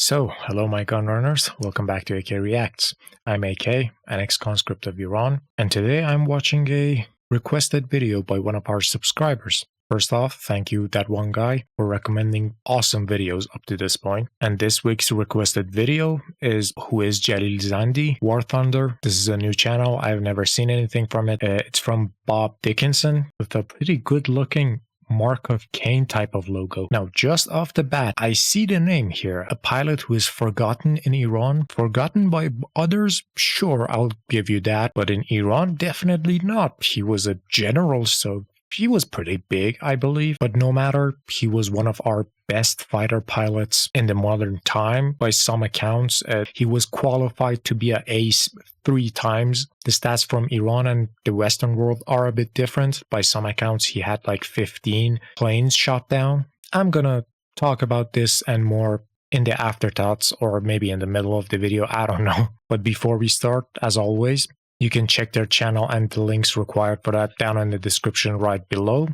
So, hello my Gunrunners, welcome back to AK Reacts. I'm AK, an ex-conscript of Iran, and today I'm watching a requested video by one of our subscribers. First off, thank you that one guy for recommending awesome videos up to this point. And this week's requested video is Who is Jalil Zandi? War Thunder. This is a new channel, I've never seen anything from it. It's from Bob Dickinson with a pretty good looking Mark of Cain type of logo. Now, just off the bat, I see the name here. A pilot who is forgotten in Iran. Forgotten by others? Sure, I'll give you that. But in Iran, definitely not. He was a general, so he was pretty big, I believe. But no matter, he was one of our best fighter pilots in the modern time. By some accounts, he was qualified to be an ace 3 times. The stats from Iran and the Western world are a bit different. By some accounts, he had like 15 planes shot down. I'm gonna talk about this and more in the afterthoughts, or maybe in the middle of the video, I don't know. But before we start, as always, you can check their channel and the links required for that down in the description right below,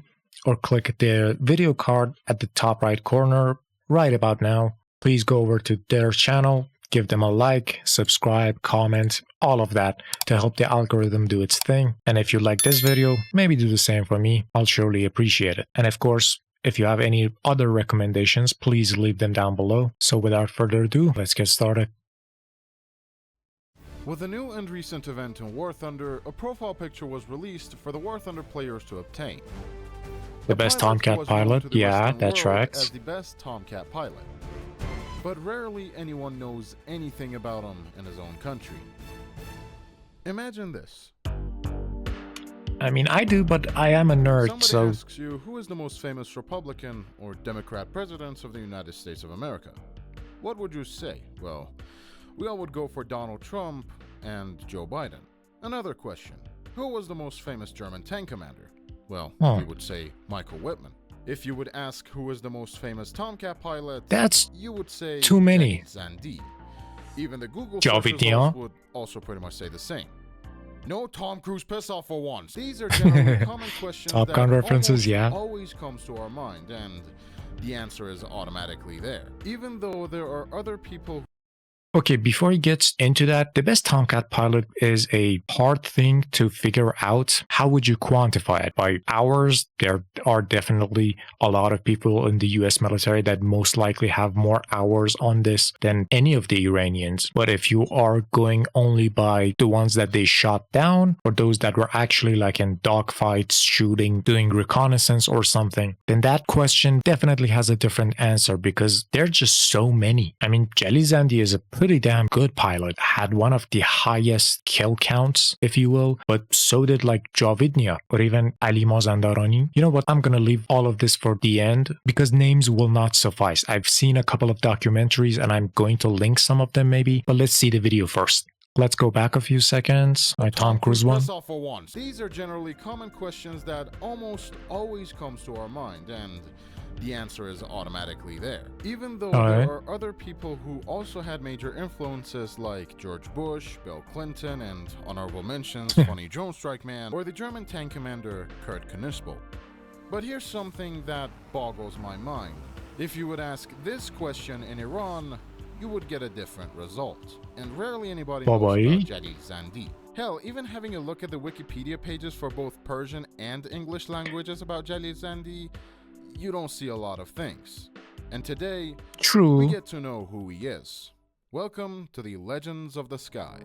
or click the video card at the top right corner right about now. Please go over to their channel, give them a like, subscribe, comment, all of that to help the algorithm do its thing. And if you like this video, maybe do the same for me. I'll surely appreciate it. And of course, if you have any other recommendations, please leave them down below. So without further ado, let's get started. With a new and recent event in War Thunder, a profile picture was released for the War Thunder players to obtain. The best Tomcat pilot? Yeah, that tracks. As the best Tomcat pilot. But rarely anyone knows anything about him in his own country. Imagine this. I mean, I do, but I am a nerd, Somebody so... asks you, who is the most famous Republican or Democrat presidents of the United States of America? What would you say? Well, we all would go for Donald Trump and Joe Biden. Another question. Who was the most famous German tank commander? Well, we would say Michael Whitman. If you would ask who was the most famous Tomcat pilot, you would say too many. Jalil Zandi. Even the Google search results would also pretty much say the same. No Tom Cruise piss off for once. These are generally common questions Top Gun references, yeah. Always comes to our mind, and the answer is automatically there. Even though there are other people. Okay, before he gets into that, the best Tomcat pilot is a hard thing to figure out. How would you quantify it? By hours? There are definitely a lot of people in the US military that most likely have more hours on this than any of the Iranians. But if you are going only by the ones that they shot down, or those that were actually like in dogfights, shooting, doing reconnaissance or something, then that question definitely has a different answer because there are just so many. I mean, Jalil Zandi is a pretty damn good pilot, had one of the highest kill counts, if you will, but so did like Javidnia or even Ali Mazandarani. You know what, I'm gonna leave all of this for the end because names will not suffice. I've seen a couple of documentaries and I'm going to link some of them maybe, but let's see the video first. Let's go back a few seconds. My Tom Cruise one. These are generally common questions that almost always comes to our mind, and the answer is automatically there. Even though there are other people who also had major influences like George Bush, Bill Clinton, and honorable mentions Funny Joe Strike Man, or the German tank commander Kurt Knispel. But here's something that boggles my mind. If you would ask this question in Iran, you would get a different result. And rarely anybody knows about Jalil Zandi. Hell, even having a look at the Wikipedia pages for both Persian and English languages about Jalil Zandi, you don't see a lot of things. And today, we get to know who he is. Welcome to the Legends of the Sky.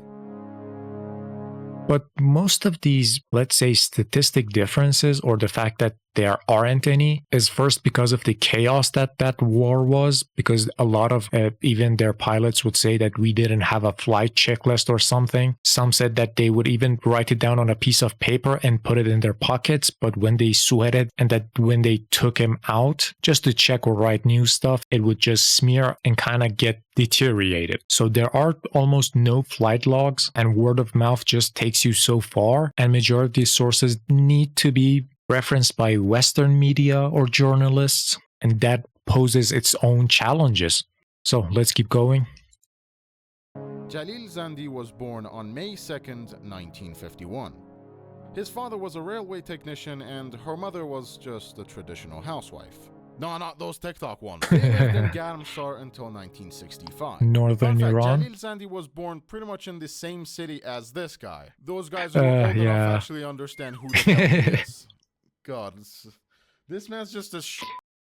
But most of these, let's say, statistic differences, or the fact that there aren't any, is first because of the chaos that that war was, because a lot of even their pilots would say that we didn't have a flight checklist or something. Some said that they would even write it down on a piece of paper and put it in their pockets, but when they sweated and that when they took him out just to check or write new stuff, it would just smear and kind of get deteriorated. So there are almost no flight logs, and word of mouth just takes you so far, and majority of these sources need to be referenced by Western media or journalists, and that poses its own challenges. So let's keep going. Jalil Zandi was born on May 2nd, 1951. His father was a railway technician and her mother was just a traditional housewife. No, not those TikTok ones. They lived in Garamsar until 1965. Northern Iran. Jalil Zandi was born pretty much in the same city as this guy. Those guys are old enough actually understand who the hell he is. God, this man's just a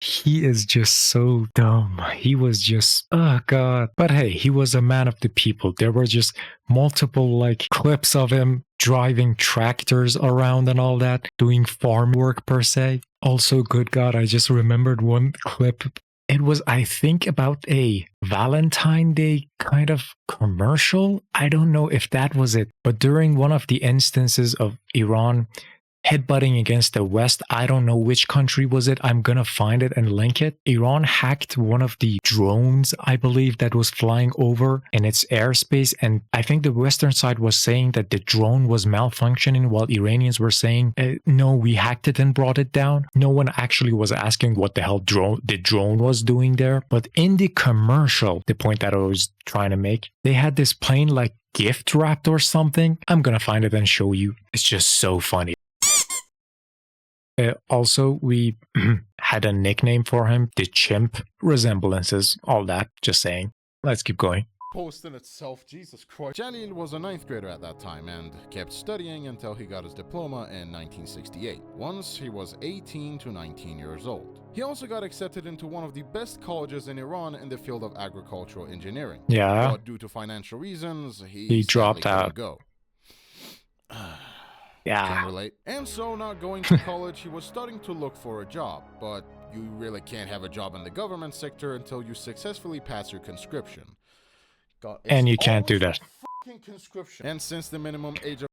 He is just so dumb. He was just, oh god. But hey, he was a man of the people. There were just multiple like clips of him driving tractors around and all that, doing farm work per se. Also, good god, I just remembered one clip. It was, I think, about a Valentine Day kind of commercial. I don't know if that was it. But during one of the instances of Iran headbutting against the West, I don't know which country was it. I'm gonna find it and link it. Iran hacked one of the drones, I believe, that was flying over in its airspace, and I think the Western side was saying that the drone was malfunctioning, while Iranians were saying, no, we hacked it and brought it down. No one actually was asking what the hell the drone was doing there. But in the commercial, the point that I was trying to make, they had this plane like gift wrapped or something. I'm gonna find it and show you. It's just so funny. Also, we had a nickname for him, the Chimp. Resemblances, all that, just saying. Let's keep going. Post in itself, Jesus Christ. Jalil was a 9th grader at that time and kept studying until he got his diploma in 1968, once he was 18 to 19 years old. He also got accepted into one of the best colleges in Iran in the field of agricultural engineering. Yeah. But due to financial reasons, he dropped out. Go. Yeah. Can relate. And so, not going to college, he was starting to look for a job, but you really can't have a job in the government sector until you successfully pass your conscription. God, and you can't do that. Conscription. And since the minimum age of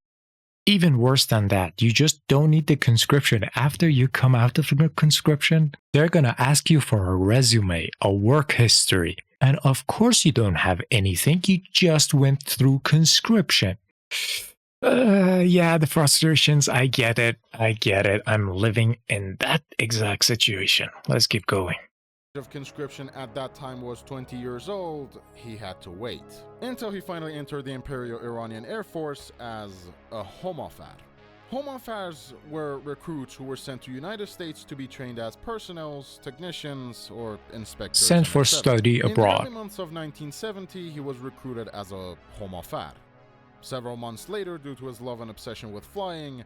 even worse than that, you just don't need the conscription. After you come out of the conscription, they're gonna ask you for a resume, a work history. And of course you don't have anything, you just went through conscription. Yeah, the frustrations, I get it. I'm living in that exact situation. Let's keep going. Of conscription at that time was 20 years old. He had to wait until he finally entered the Imperial Iranian Air Force as a homofar. Homofars were recruits who were sent to United States to be trained as personnels, technicians, or inspectors. Sent for study abroad. In the early months of 1970, he was recruited as a homofar. Several months later, due to his love and obsession with flying,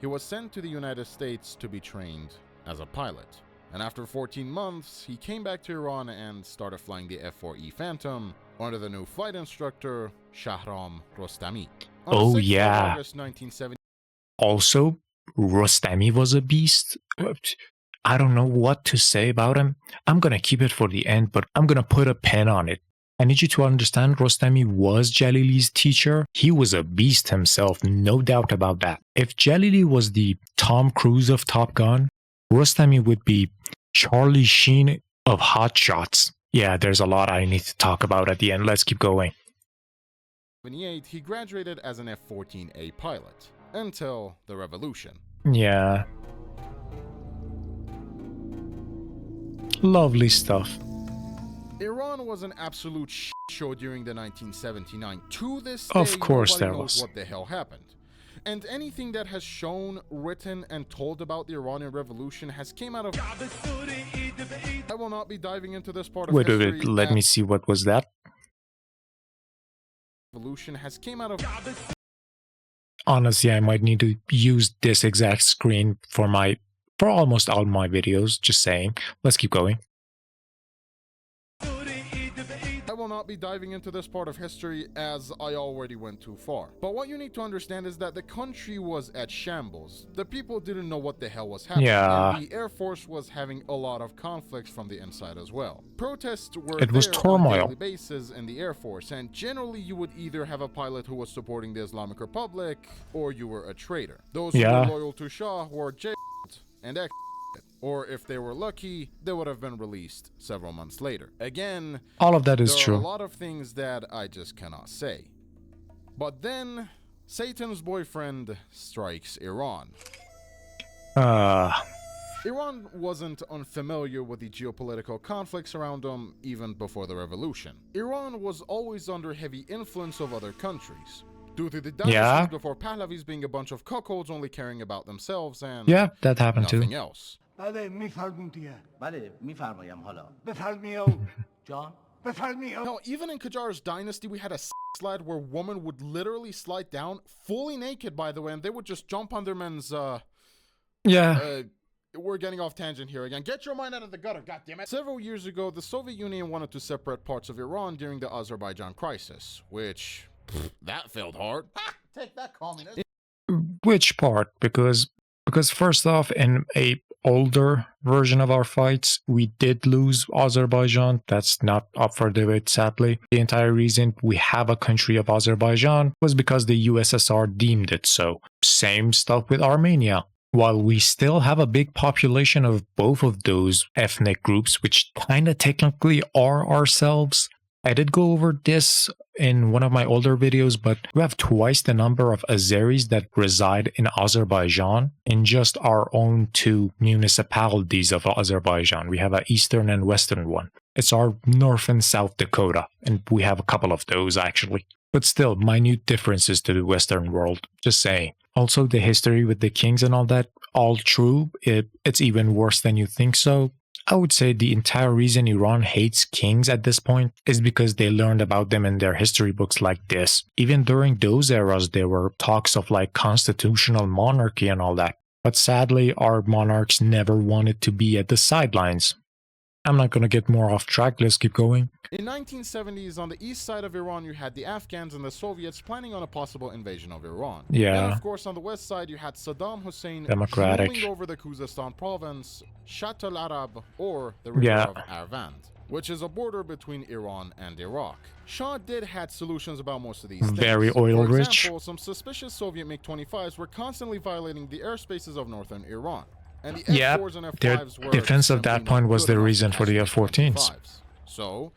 he was sent to the United States to be trained as a pilot. And after 14 months, he came back to Iran and started flying the F14 Phantom under the new flight instructor, Shahram Rostami. Oh yeah. August 1970. Also, Rostami was a beast. I don't know what to say about him. I'm gonna keep it for the end, but I'm gonna put a pin on it. I need you to understand Rostami was Jalili's teacher. He was a beast himself, no doubt about that. If Jalili was the Tom Cruise of Top Gun, Rostami would be Charlie Sheen of Hot Shots. Yeah, there's a lot I need to talk about at the end. Let's keep going. In 1978, he graduated as an F-14A pilot until the revolution. Yeah. Lovely stuff. Iran was an absolute shit show during the 1979. To this day, of course nobody there knows was. What the hell happened. And anything that has shown, written, and told about the Iranian Revolution has came out of... I will not be diving into this part of history. Wait, let me see, what was that? Revolution has came out of... Honestly, I might need to use this exact screen for almost all my videos, just saying. Let's keep going. I will not be diving into this part of history as I already went too far. But what you need to understand is that the country was at shambles. The people didn't know what the hell was happening. Yeah. And the Air Force was having a lot of conflicts from the inside as well. Protests were turmoil on a daily basis in the Air Force, and generally you would either have a pilot who was supporting the Islamic Republic or you were a traitor. Those who were loyal to Shah were jailed and executed. Or if they were lucky, they would have been released several months later. Again, all of that is there true. are a lot of things that I just cannot say. But then, Satan's boyfriend strikes Iran. Iran wasn't unfamiliar with the geopolitical conflicts around them even before the revolution. Iran was always under heavy influence of other countries. Due to the dynasties before Pahlavis being a bunch of cuckolds only caring about themselves and that happened nothing too. else. بله میفرمون دیگه. بله میفرمایم حالا. بفرمایید. جان. بفرمایید. Now, even in Qajar's dynasty, we had a slide where women would literally slide down, fully naked, by the way, and they would just jump on their men's, we're getting off tangent here again. Get your mind out of the gutter, goddammit. Several years ago, the Soviet Union wanted to separate parts of Iran during the Azerbaijan crisis, which, that failed hard. Ha! Take that, communist. Which part? Because first off, in a older version of our fights, we did lose Azerbaijan. That's not up for debate, sadly. The entire reason we have a country of Azerbaijan was because the USSR deemed it so. Same stuff with Armenia. While we still have a big population of both of those ethnic groups, which kinda technically are ourselves, I did go over this in one of my older videos, but we have twice the number of Azeris that reside in Azerbaijan in just our own two municipalities of Azerbaijan. We have an eastern and western one. It's our North and South Dakota, and we have a couple of those actually. But still, minute differences to the Western world, just saying. Also, the history with the kings and all that, all true. It's even worse than you think so. I would say the entire reason Iran hates kings at this point is because they learned about them in their history books like this. Even during those eras, there were talks of like constitutional monarchy and all that. But sadly, our monarchs never wanted to be at the sidelines. I'm not gonna get more off track, let's keep going. In 1970s, on the east side of Iran, you had the Afghans and the Soviets planning on a possible invasion of Iran. Yeah. And of course, on the west side, you had Saddam Hussein Democratic. ruling over the Khuzestan province, Shat al-Arab, or the river of Arvand, which is a border between Iran and Iraq. Shah did had solutions about most of these things. Very oil For rich. example, some suspicious Soviet MiG-25s were constantly violating the airspaces of northern Iran. And the F4s and F5s their were defense of that simply point not was good the enough reason to for the catch F-14s. MiG-25s. So,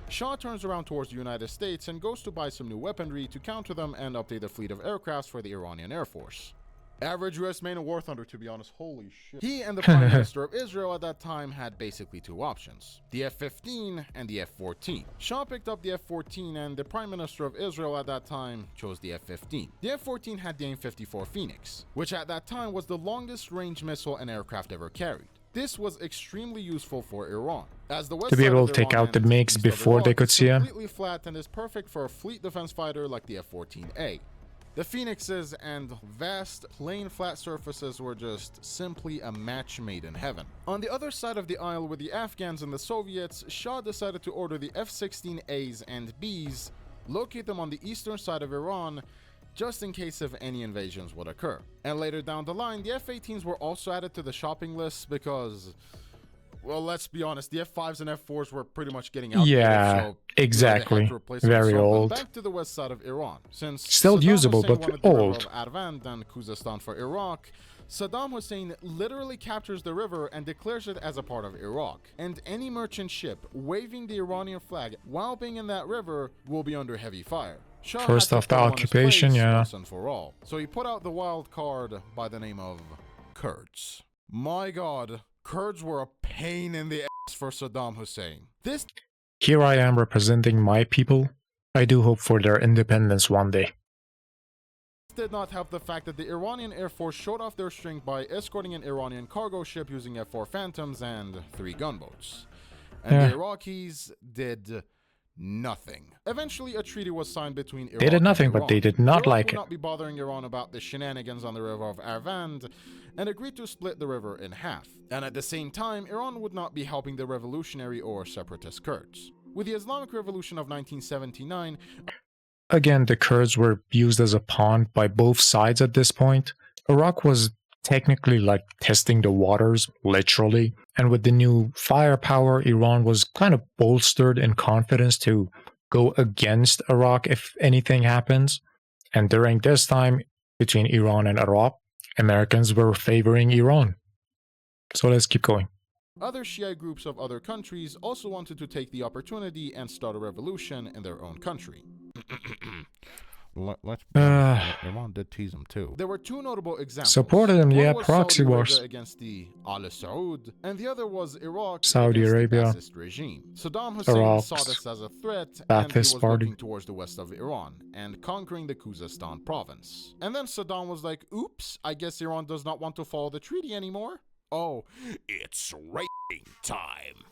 Shah turns around towards the United States and goes to buy some new weaponry to counter them and update the fleet of aircrafts for the Iranian Air Force. Average US main and War Thunder, to be honest. Holy shit. He and the Prime Minister of Israel at that time had basically two options: the F-15 and the F-14. Shah picked up the F-14 and the Prime Minister of Israel at that time chose the F-15. The F-14 had the AIM-54 Phoenix, which at that time was the longest range missile an aircraft ever carried. This was extremely useful for Iran, as the west To be side able of to take Iran out the and MiGs east of before Iraq they could is see 'em. completely flat and is perfect for a fleet defense fighter like the F-14A. The Phoenixes and vast, plain, flat surfaces were just simply a match made in heaven. On the other side of the aisle with the Afghans and the Soviets, Shah decided to order the F-16As and Bs, locate them on the eastern side of Iran, just in case of any invasions would occur. And later down the line, the F-18s were also added to the shopping list because, well, let's be honest, the F5s and F4s were pretty much getting outdated. Yeah, so, exactly. they had to replace them with Very something. old. Back to the west side of Iran. Since Still Saddam usable, Hussein but wanted the river old. of Arvand and Khuzestan for Iraq, Saddam Hussein literally captures the river and declares it as a part of Iraq. And any merchant ship waving the Iranian flag while being in that river will be under heavy fire. Shah First had to off, the put him on his occupation, place yeah. once and for all. So he put out the wild card by the name of Kurds. My god, Kurds were a pain in the ass for Saddam Hussein. This Here I am representing my people. I do hope for their independence one day. did not help the fact that the Iranian Air Force showed off their strength by escorting an Iranian cargo ship using F-4 Phantoms and 3 gunboats. And the Iraqis did nothing. Eventually, a treaty was signed between Iraq They did nothing, and but Iran. they did not Iraq like would it. not be bothering Iran about the shenanigans on the river of Arvand and agreed to split the river in half. And at the same time, Iran would not be helping the revolutionary or separatist Kurds. With the Islamic Revolution of 1979, Again, the Kurds were used as a pawn by both sides at this point. Iraq was technically like testing the waters, literally. And with the new firepower, Iran was kind of bolstered in confidence to go against Iraq if anything happens. And during this time, between Iran and Iraq, Americans were favoring Iran. So let's keep going. other Shia groups of other countries also wanted to take the opportunity and start a revolution in their own country. Let's be honest, Iran did tease them too. There were 2 notable examples. Supported them, One yeah, was proxy Saudi wars. Arabia against the Al Saud, and the other was Iraq Saudi against Arabia. the Ba'athist regime. Saddam Hussein Iraq's saw this as a threat, and he Ba'athist was party. looking towards the west of Iran and conquering the Khuzestan province. And then Saddam was like, oops, I guess Iran does not want to follow the treaty anymore. Oh, it's rating time.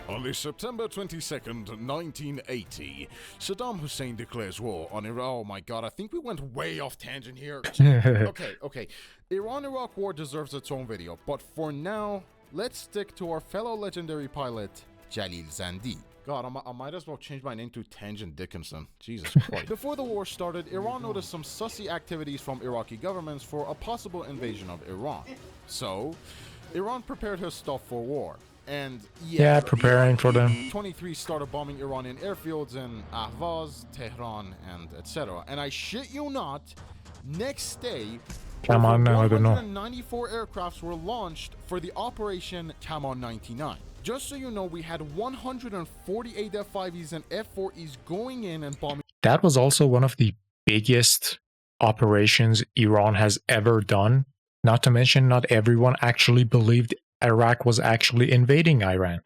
On the September 22nd, 1980, Saddam Hussein declares war on Iran. Oh my god, I think we went way off tangent here. Okay. Iran-Iraq war deserves its own video, but for now, let's stick to our fellow legendary pilot, Jalil Zandi. God, I might as well change my name to Tangent Dickinson. Jesus Christ. Before the war started, Iran noticed some sussy activities from Iraqi governments for a possible invasion of Iran. So, Iran prepared her stuff for war. And yeah, preparing for them. 23 started bombing Iranian airfields in Ahvaz, Tehran, and etc. And I shit you not, next day, Come on now, I don't know. 194 aircrafts were launched for the Operation Camon 99. Just so you know, we had 148 F-5Es and F-4Es going in and bombing. That was also one of the biggest operations Iran has ever done. Not to mention, not everyone actually believed Iraq was actually invading Iran.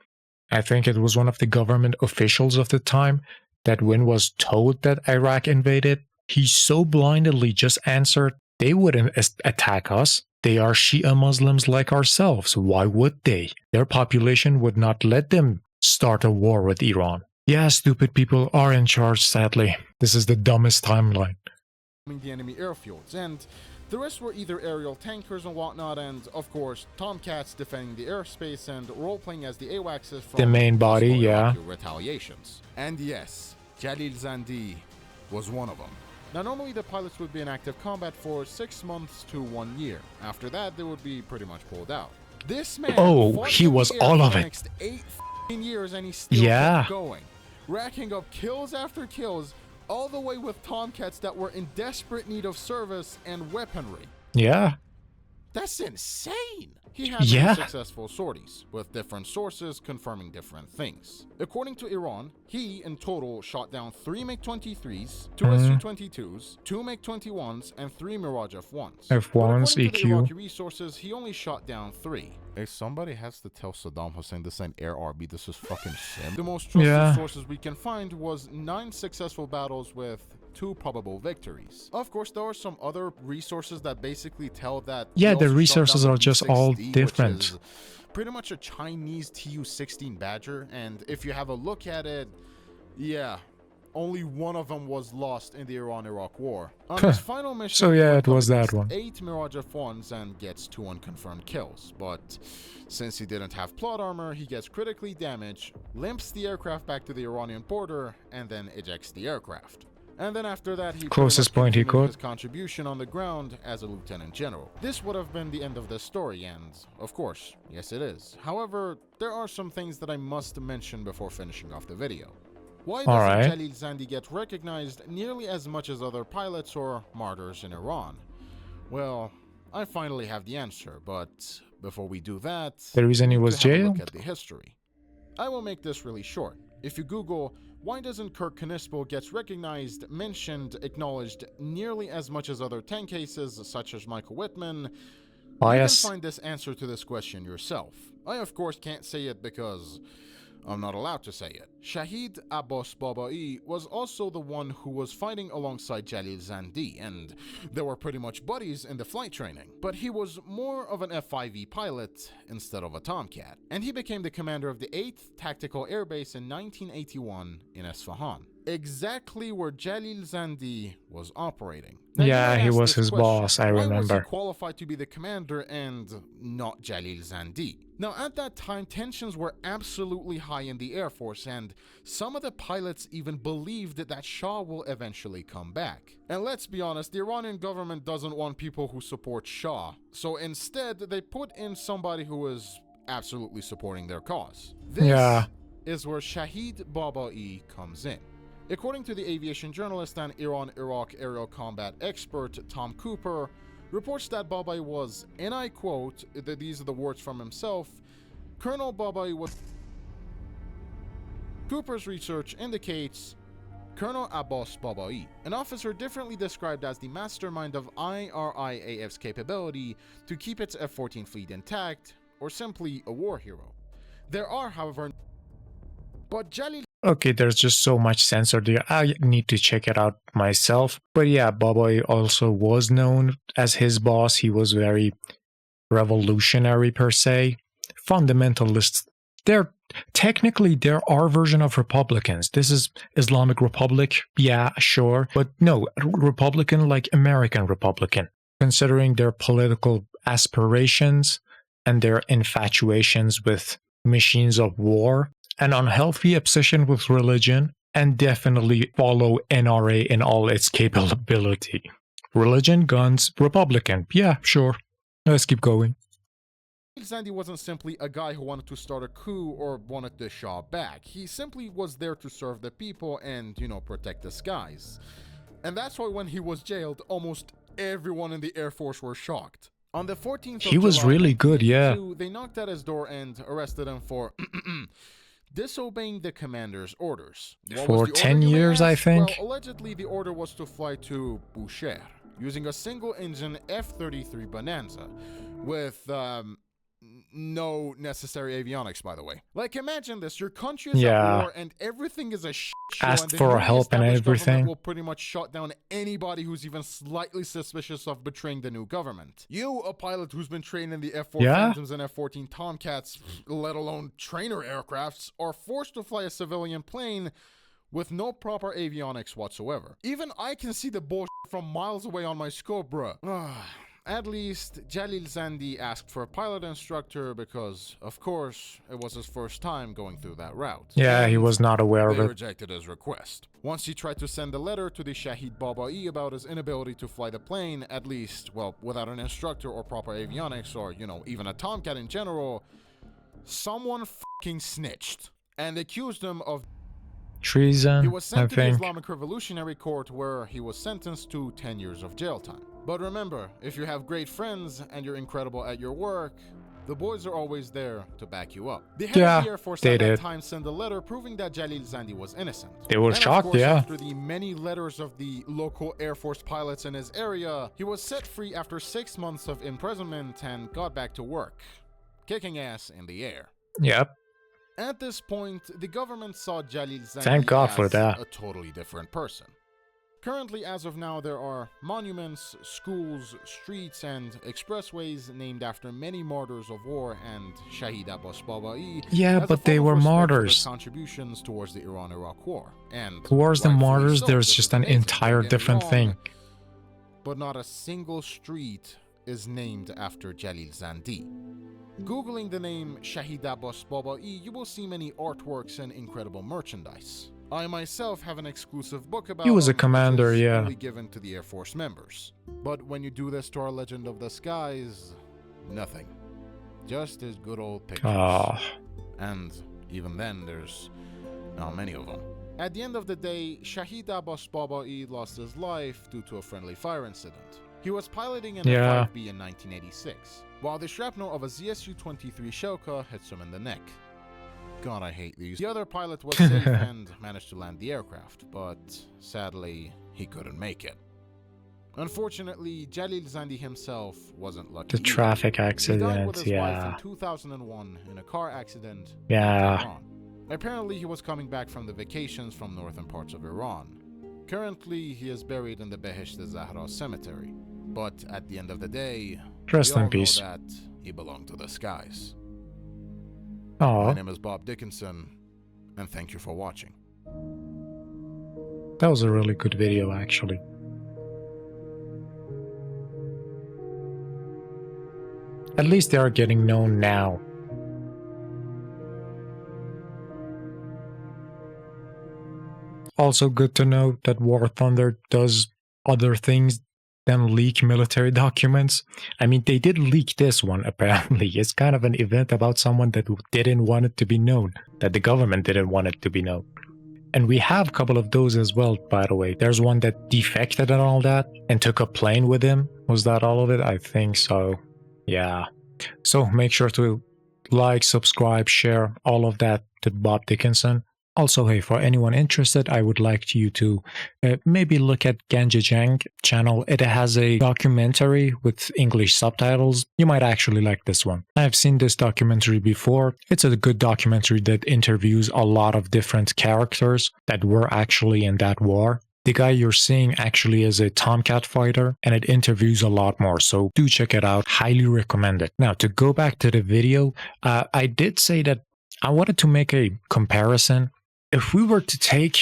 I think it was one of the government officials of the time that when was told that Iraq invaded, he so blindly just answered, they wouldn't attack us. They are Shia Muslims like ourselves. Why would they? Their population would not let them start a war with Iran. Yeah, stupid people are in charge, sadly. This is the dumbest timeline. The enemy airfields, and the rest were either aerial tankers and whatnot, and of course, Tomcats defending the airspace and role-playing as the AWACS from the main body, yeah. Retaliations. And yes, Jalil Zandi was one of them. Now, normally the pilots would be in active combat for 6 months to 1 year. After that, they would be pretty much pulled out. This man, he was all of the it. Next 8 years, and he still kept going, racking up kills after kills, all the way with Tomcats that were in desperate need of service and weaponry. Yeah. That's insane! He had many successful sorties, with different sources confirming different things. According to Iran, he in total shot down 3 MiG-23s, 2 Su-22s, 2 MiG-21s, and 3 Mirage F1s. F1s, EQ. To the Iraqi EQ. resources, he only shot down 3. If somebody has to tell Saddam Hussein this ain't Air RB, this is fucking sim. The most trusted sources we can find was 9 successful battles with 2 probable victories. Of course, there are some other resources that basically tell that. Yeah, the resources are just all different. Pretty much a Chinese Tu-16 Badger, and if you have a look at it, yeah, only one of them was lost in the Iran-Iraq war. On his final mission, so yeah, it was that one. 8 Mirage F1s and gets 2 unconfirmed kills, but since he didn't have plot armor, he gets critically damaged, limps the aircraft back to the Iranian border, and then ejects the aircraft. And then after that, he closest point he could. His contribution on the ground as a lieutenant general. This would have been the end of the story, and of course, yes it is. However, there are some things that I must mention before finishing off the video. Why doesn't Jalil Zandi get recognized nearly as much as other pilots or martyrs in Iran? Well, I finally have the answer, but before we do that, the reason he was jailed? Look at the history. I will make this really short. If you Google, why doesn't Kirk Knispel gets recognized, mentioned, acknowledged nearly as much as other tank cases such as Michael Whitman, you can find this answer to this question yourself. I of course can't say it because I'm not allowed to say it. Shahid Abbas Babai was also the one who was fighting alongside Jalil Zandi, and they were pretty much buddies in the flight training. But he was more of an F-5E pilot instead of a Tomcat, and he became the commander of the 8th Tactical Air Base in 1981 in Esfahan, exactly where Jalil Zandi was operating. Now, yeah, he was his boss, I remember. Why was he qualified to be the commander and not Jalil Zandi? Now, at that time, tensions were absolutely high in the Air Force, and some of the pilots even believed that Shah will eventually come back. And let's be honest, the Iranian government doesn't want people who support Shah, so instead, they put in somebody who is absolutely supporting their cause. This is where Shahid Babai comes in. According to the aviation journalist and Iran-Iraq aerial combat expert Tom Cooper, reports that Babai was, and I quote, these are the words from himself, Colonel Babai was... Cooper's research indicates Colonel Abbas Babai, an officer differently described as the mastermind of IRIAF's capability to keep its F-14 fleet intact, or simply a war hero. There are, however, but Jalil Okay, there's just so much censored there. I need to check it out myself. But yeah, Baba also was known as his boss. He was very revolutionary per se. Fundamentalists. They're technically they're our version of Republicans. This is Islamic Republic, yeah, sure. But no, Republican like American Republican. Considering their political aspirations and their infatuations with machines of war, an unhealthy obsession with religion, and definitely follow NRA in all its capability. Religion, guns, Republican. Yeah, sure. Let's keep going. Zandi wasn't simply a guy who wanted to start a coup or wanted the Shah back. He simply was there to serve the people and, protect the skies. And that's why when he was jailed, almost everyone in the Air Force were shocked. On the 14th of He was July, really good, yeah. They knocked at his door and arrested him for disobeying the commander's orders. For 10 years, I think. Well, allegedly, the order was to fly to Bushehr using a single-engine F-33 Bonanza with, no necessary avionics, by the way. Like, imagine this: your country is at war, and everything is a shit show. Asked and for help and everything. Will pretty much shut down anybody who's even slightly suspicious of betraying the new government. You, a pilot who's been trained in the F-4 Phantoms and F-14 Tomcats, let alone trainer aircrafts, are forced to fly a civilian plane with no proper avionics whatsoever. Even I can see the bullshit from miles away on my scope, bruh. At least, Jalil Zandi asked for a pilot instructor because, of course, it was his first time going through that route. Yeah, and he was not aware of it. They rejected his request. Once he tried to send a letter to the Shahid Babai about his inability to fly the plane, at least, well, without an instructor or proper avionics or, even a Tomcat in general, someone fucking snitched and accused him of treason. He was sent to the Islamic Revolutionary Court where he was sentenced to 10 years of jail time. But remember, if you have great friends and you're incredible at your work, the boys are always there to back you up. The head of the Air Force at that time sent a letter proving that Jalil Zandi was innocent. They were shocked, yeah. After the many letters of the local Air Force pilots in his area, he was set free after 6 months of imprisonment and got back to work, kicking ass in the air. Yep. At this point, the government saw Jalil Zandi Thank God for that. A totally different person. Currently, as of now, there are monuments, schools, streets, and expressways named after many martyrs of war and Shahid Abbas Babai. Yeah, but they were martyrs. Contributions towards the Iran-Iraq war. And towards the martyrs, there's just an entire different thing. But not a single street is named after Jalil Zandi. Googling the name Shahid Abbas Babai, you will see many artworks and incredible merchandise. I myself have an exclusive book about he was a commander, yeah. Only given to the Air Force members. But when you do this to our Legend of the Skies, nothing. Just his good old pictures. And even then, there's not many of them. At the end of the day, Shahid Abbas Babai lost his life due to a friendly fire incident. He was piloting an F-5B in 1986, while the shrapnel of a ZSU-23 Shelka hits him in the neck. God, I hate these. The other pilot was safe and managed to land the aircraft, but sadly, he couldn't make it. Unfortunately, Jalil Zandi himself wasn't lucky. The traffic accident, he died with his wife in 2001 in a car accident in yeah. Iran. Apparently, he was coming back from the vacations from northern parts of Iran. Currently, he is buried in the Behesht Zahra cemetery. But at the end of the day, rest we all in peace. know that he belonged to the skies. Oh. My name is Bob Dickinson, and thank you for watching. That was a really good video, actually. At least they are getting known now. Also good to know that War Thunder does other things than leak military documents. I mean, they did leak this one, apparently. It's kind of an event about someone that didn't want it to be known, that the government didn't want it to be known. And we have a couple of those as well, by the way. There's one that defected and all that, and took a plane with him. Was that all of it? I think so. Yeah. So make sure to like, subscribe, share, all of that to Bob Dickinson. Also, hey, for anyone interested, I would like you to maybe look at Ganjajang channel. It has a documentary with English subtitles. You might actually like this one. I've seen this documentary before. It's a good documentary that interviews a lot of different characters that were actually in that war. The guy you're seeing actually is a Tomcat fighter, and it interviews a lot more, so do check it out. Highly recommend it. Now, to go back to the video, I did say that I wanted to make a comparison. If we were to take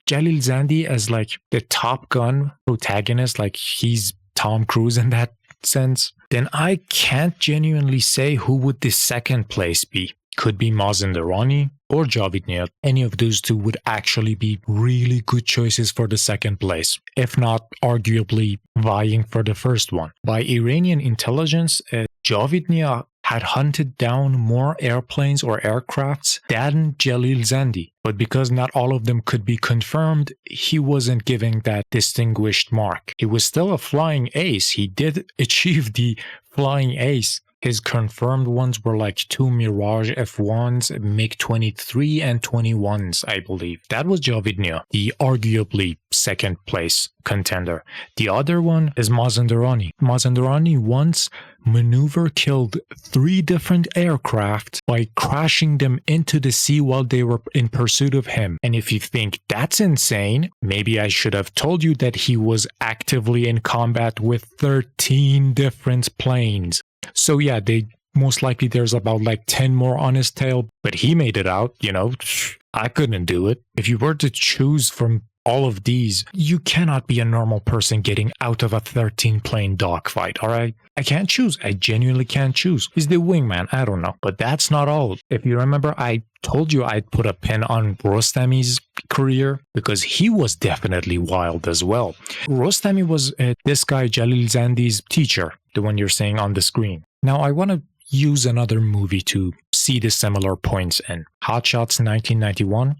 Jalil Zandi as like the Top Gun protagonist, like he's Tom Cruise in that sense, then I can't genuinely say who would the second place be. Could be Mazen Darani or Javid Niyat. Any of those two would actually be really good choices for the second place, if not arguably vying for the first one. By Iranian intelligence, Javid Niyat had hunted down more airplanes or aircrafts than Jalil Zandi, but because not all of them could be confirmed, he wasn't given that distinguished mark. He was still a flying ace. He did achieve the flying ace. His confirmed ones were like 2 Mirage F1s, MiG-23 and 21s, I believe. That was Javid Niyat, the arguably second place contender. The other one is Mazen Darani. Mazen Darani once maneuver killed 3 different aircraft by crashing them into the sea while they were in pursuit of him. And if you think that's insane, maybe I should have told you that he was actively in combat with 13 different planes. So yeah, most likely there's about like 10 more on his tail, but he made it out, you know. I couldn't do it. If you were to choose from all of these, you cannot be a normal person getting out of a 13 plane dogfight, all right? I can't choose. I genuinely can't choose. He's the wingman. I don't know. But that's not all. If you remember, I told you I'd put a pin on Rostami's career because he was definitely wild as well. Rostami was this guy Jalil Zandi's teacher, the one you're seeing on the screen. Now, I want to use another movie to see the similar points in. Hot Shots 1991,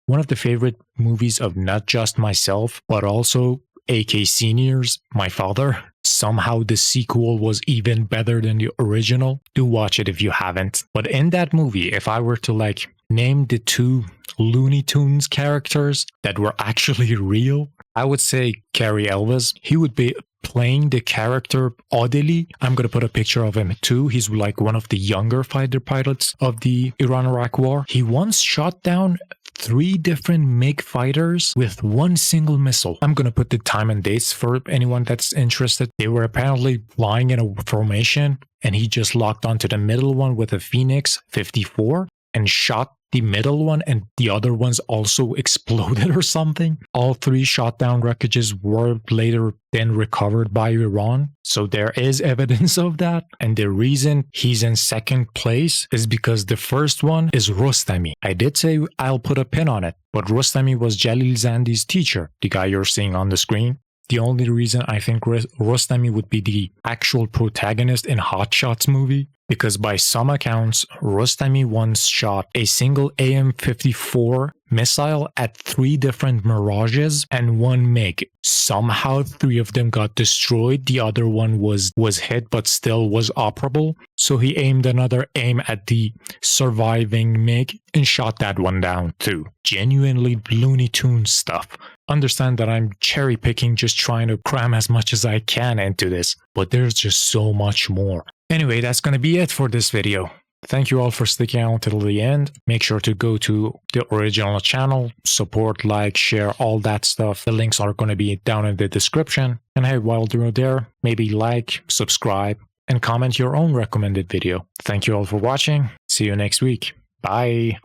one of the favorite movies of not just myself, but also AK Senior's, my father. Somehow the sequel was even better than the original. Do watch it if you haven't. But in that movie, if I were to like name the 2 Looney Tunes characters that were actually real, I would say Cary Elwes. He would be playing the character Adeli. I'm going to put a picture of him too. He's like one of the younger fighter pilots of the Iran-Iraq War. He once shot down 3 different MiG fighters with 1 single missile. I'm going to put the time and dates for anyone that's interested. They were apparently lying in a formation, and he just locked onto the middle one with a Phoenix 54 and shot the middle one, and the other ones also exploded or something. All 3 shot down wreckages were later then recovered by Iran. So there is evidence of that. And the reason he's in second place is because the first one is Rostami. I did say I'll put a pin on it, but Rostami was Jalil Zandi's teacher, the guy you're seeing on the screen. The only reason I think Rostami would be the actual protagonist in Hot Shots movie, because by some accounts, Rostami once shot a single AIM-54 missile at 3 different Mirages and 1 MiG. Somehow 3 of them got destroyed, the other one was hit but still was operable. So he aimed another aim at the surviving MiG and shot that one down too. Genuinely Looney Tunes stuff. Understand that I'm cherry picking, just trying to cram as much as I can into this, but there's just so much more. Anyway, that's going to be it for this video. Thank you all for sticking out till the end. Make sure to go to the original channel, support, like, share, all that stuff. The links are going to be down in the description. And hey, while you're there, maybe like, subscribe, and comment your own recommended video. Thank you all for watching. See you next week. Bye.